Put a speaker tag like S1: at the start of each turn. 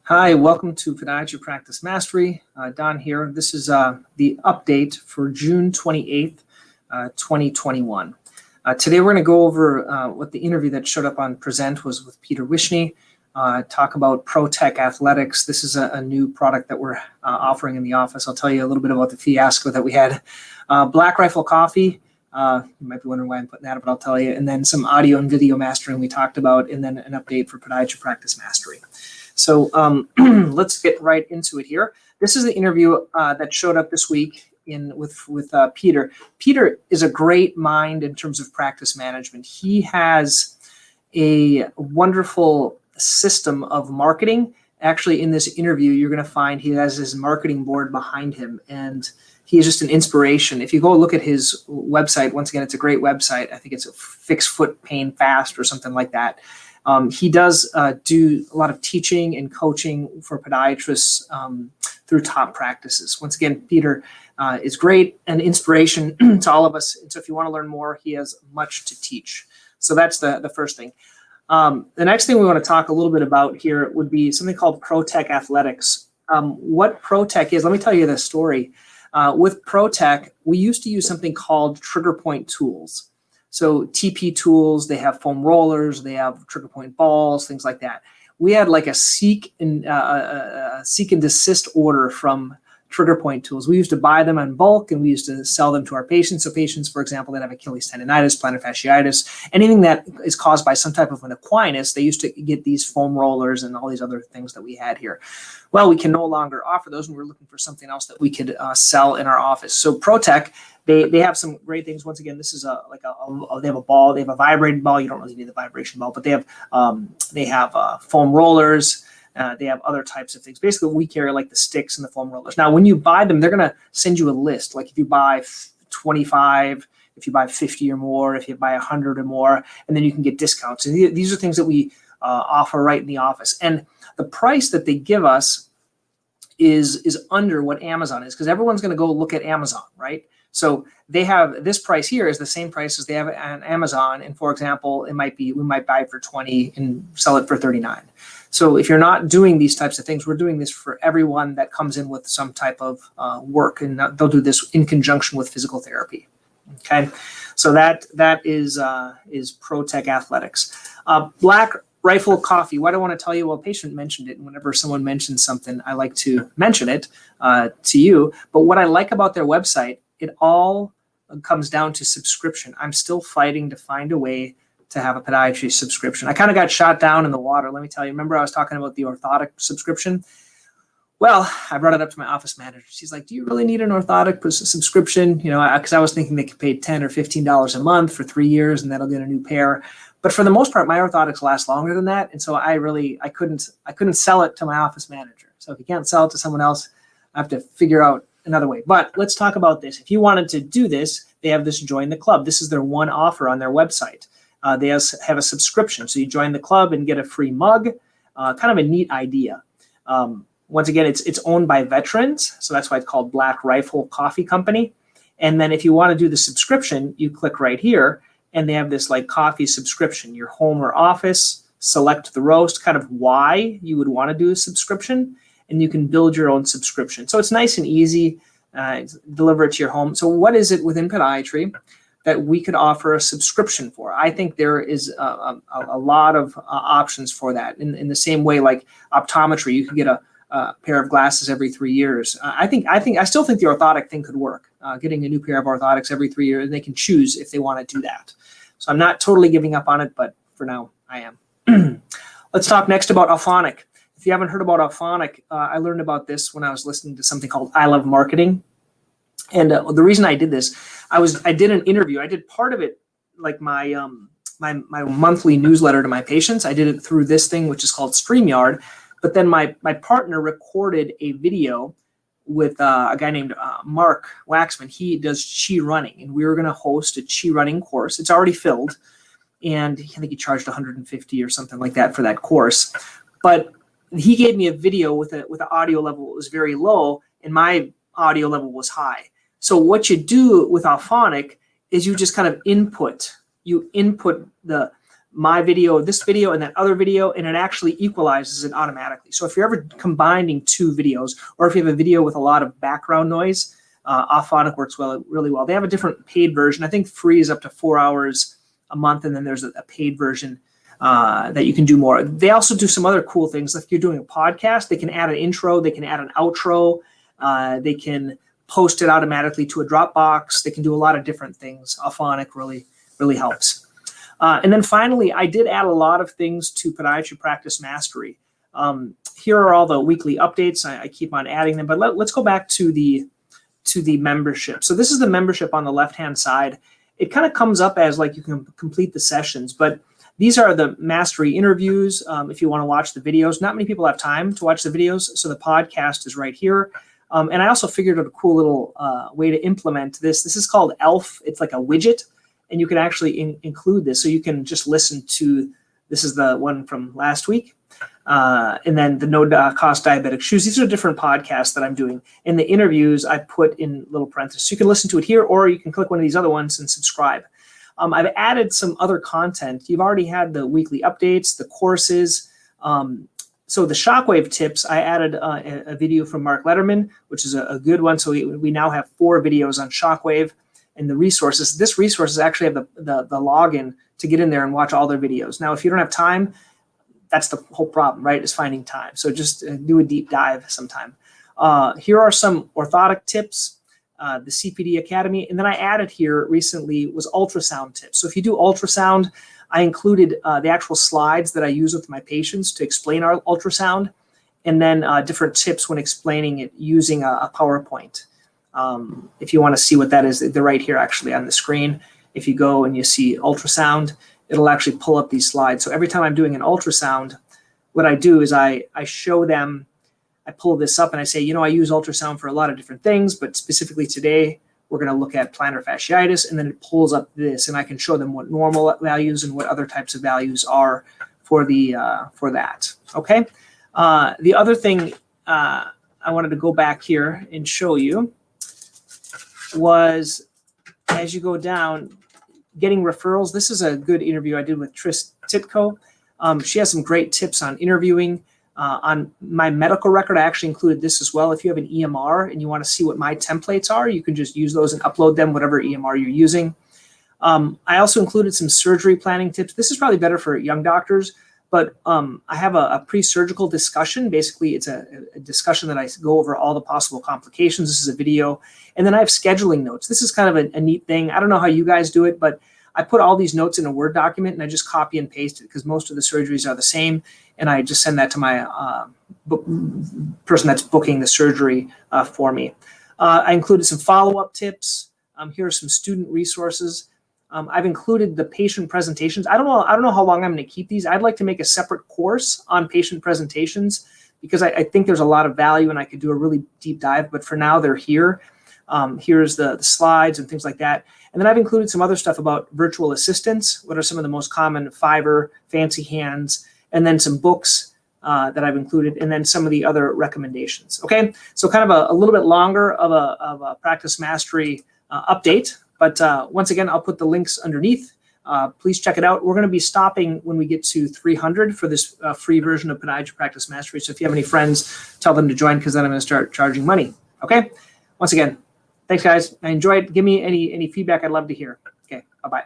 S1: Hi, welcome to Podiatry Practice Mastery. Don here. This is the update for June 28th, 2021. Today we're going to go over what the interview that showed up on Present was with Peter Wishney, talk about ProTech Athletics. This is a new product that we're offering in the office. I'll tell you a little bit about the fiasco that we had. Black Rifle Coffee. You might be wondering why I'm putting that up, but I'll tell you. And then some audio and video mastering we talked about, and then an update for Podiatry Practice Mastery. So let's get right into it here. This is the interview that showed up this week with Peter. Peter is a great mind in terms of practice management. He has a wonderful system of marketing. Actually, in this interview, you're going to find he has his marketing board behind him, and he is just an inspiration. If you go look at his website, once again, it's a great website. I think it's a Fix Foot Pain Fast or something like that. He does do a lot of teaching and coaching for podiatrists through top practices. Once again, Peter is great and inspiration to all of us. And so if you want to learn more, he has much to teach. So that's the first thing. The next thing we want to talk a little bit about here would be something called ProTech Athletics. What ProTech is, let me tell you the story. With ProTech, we used to use something called trigger point tools. So TP tools, they have foam rollers, they have trigger point balls, things like that. We had like a seek and desist order from trigger point tools. We used to buy them in bulk, and we used to sell them to our patients. So patients, for example, that have Achilles tendonitis, plantar fasciitis, anything that is caused by some type of an equinus, they used to get these foam rollers and all these other things that we had here. Well, we can no longer offer those, and we're looking for something else that we could sell in our office. So ProTech, they have some great things. Once again, this is they have a ball, they have a vibrating ball. You don't really need the vibration ball, but they have foam rollers. They have other types of things. Basically, we carry like the sticks and the foam rollers. Now, when you buy them, they're going to send you a list. Like if you buy 25, if you buy 50 or more, if you buy 100 or more, and then you can get discounts. And these are things that we offer right in the office. And the price that they give us is under what Amazon is, because everyone's going to go look at Amazon, right? So they have this price here is the same price as they have on Amazon. And for example, we might buy it for 20 and sell it for 39. So if you're not doing these types of things, we're doing this for everyone that comes in with some type of work, and they'll do this in conjunction with physical therapy. Okay, so that is ProTech Athletics. Black Rifle Coffee. Why do I want to tell you? Well, a patient mentioned it, and whenever someone mentions something, I like to mention it to you. But what I like about their website, it all comes down to subscription. I'm still fighting to find a way to have a podiatry subscription. I kind of got shot down in the water. Let me tell you, remember I was talking about the orthotic subscription? Well, I brought it up to my office manager. She's like, do you really need an orthotic subscription? You know, because I was thinking they could pay $10 or $15 a month for 3 years, and that'll get a new pair. But for the most part, my orthotics last longer than that. And so I couldn't sell it to my office manager. So if you can't sell it to someone else, I have to figure out another way. But let's talk about this. If you wanted to do this, they have this Join the Club. This is their one offer on their website. They have a subscription. So you join the club and get a free mug. Kind of a neat idea. Once again, it's owned by veterans. So that's why it's called Black Rifle Coffee Company. And then if you want to do the subscription, you click right here. And they have this like coffee subscription. Your home or office, select the roast, kind of why you would want to do a subscription. And you can build your own subscription. So it's nice and easy. Deliver it to your home. So what is it within podiatry that we could offer a subscription for? I think there is a lot of options for that. In the same way, like optometry, you could get a pair of glasses every 3 years. I still think the orthotic thing could work. Getting a new pair of orthotics every 3 years, and they can choose if they want to do that. So I'm not totally giving up on it, but for now I am. Let's talk next about Alphonic. If you haven't heard about Alphonic, I learned about this when I was listening to something called I Love Marketing. And the reason I did this, I did an interview. I did part of it like my monthly newsletter to my patients. I did it through this thing, which is called StreamYard. But then my partner recorded a video with a guy named Mark Waxman. He does chi running, and we were going to host a chi running course. It's already filled, and I think he charged $150 or something like that for that course. But he gave me a video with an audio level that was very low, and my audio level was high. So what you do with Alphonic is you just kind of input the my video, this video, and that other video, and it actually equalizes it automatically. So if you're ever combining two videos, or if you have a video with a lot of background noise, Auphonic works really well. They have a different paid version. I think free is up to 4 hours a month, and then there's a paid version that you can do more. They also do some other cool things. Like if you're doing a podcast, they can add an intro, they can add an outro, they can post it automatically to a Dropbox. They can do a lot of different things. Auphonic really helps. And then finally, I did add a lot of things to Podiatry Practice Mastery. Here are all the weekly updates. I keep on adding them, but let's go back to the membership. So this is the membership on the left-hand side. It kind of comes up as like you can complete the sessions, but these are the mastery interviews. If you want to watch the videos, not many people have time to watch the videos, so the podcast is right here. And I also figured out a cool little way to implement this. This is called ELF. It's like a widget, and you can actually include this. So you can just listen to, this is the one from last week, and then the no-cost diabetic shoes. These are different podcasts that I'm doing. In the interviews, I put in little parentheses. So you can listen to it here, or you can click one of these other ones and subscribe. I've added some other content. You've already had the weekly updates, the courses. So the shockwave tips, I added a video from Mark Letterman, which is a good one. So we now have 4 videos on shockwave, and the resources. This resources actually have the login to get in there and watch all their videos. Now, if you don't have time, that's the whole problem, right? Is finding time. So just do a deep dive sometime. Here are some orthotic tips. The CPD Academy, and then I added here recently was ultrasound tips. So if you do ultrasound, I included the actual slides that I use with my patients to explain our ultrasound, and then different tips when explaining it using a PowerPoint. If you want to see what that is, they're right here actually on the screen. If you go and you see ultrasound, it'll actually pull up these slides. So every time I'm doing an ultrasound, what I do is I show them, I pull this up and I say, you know, I use ultrasound for a lot of different things, but specifically today, we're going to look at plantar fasciitis, and then it pulls up this, and I can show them what normal values and what other types of values are for that. Okay. The other thing I wanted to go back here and show you was, as you go down, getting referrals. This is a good interview I did with Tris Titko. She has some great tips on interviewing. On my medical record, I actually included this as well. If you have an EMR and you want to see what my templates are, you can just use those and upload them, whatever EMR you're using. I also included some surgery planning tips. This is probably better for young doctors, but I have a pre-surgical discussion. Basically, it's a discussion that I go over all the possible complications. This is a video. And then I have scheduling notes. This is kind of a neat thing. I don't know how you guys do it, but I put all these notes in a Word document and I just copy and paste it because most of the surgeries are the same. And I just send that to my person that's booking the surgery for me. I included some follow-up tips. Here are some student resources. I've included the patient presentations. I don't know how long I'm going to keep these. I'd like to make a separate course on patient presentations because I think there's a lot of value and I could do a really deep dive. But for now, they're here. Here's the slides and things like that. And then I've included some other stuff about virtual assistants. What are some of the most common Fiverr, Fancy Hands, and then some books that I've included, and then some of the other recommendations. Okay, so kind of a little bit longer of a practice mastery update. But once again, I'll put the links underneath. Please check it out. We're going to be stopping when we get to 300 for this free version of Podiatry Practice Mastery. So if you have any friends, tell them to join because then I'm going to start charging money. Okay, once again, thanks, guys. I enjoyed. Give me any feedback. I'd love to hear. Okay, bye-bye.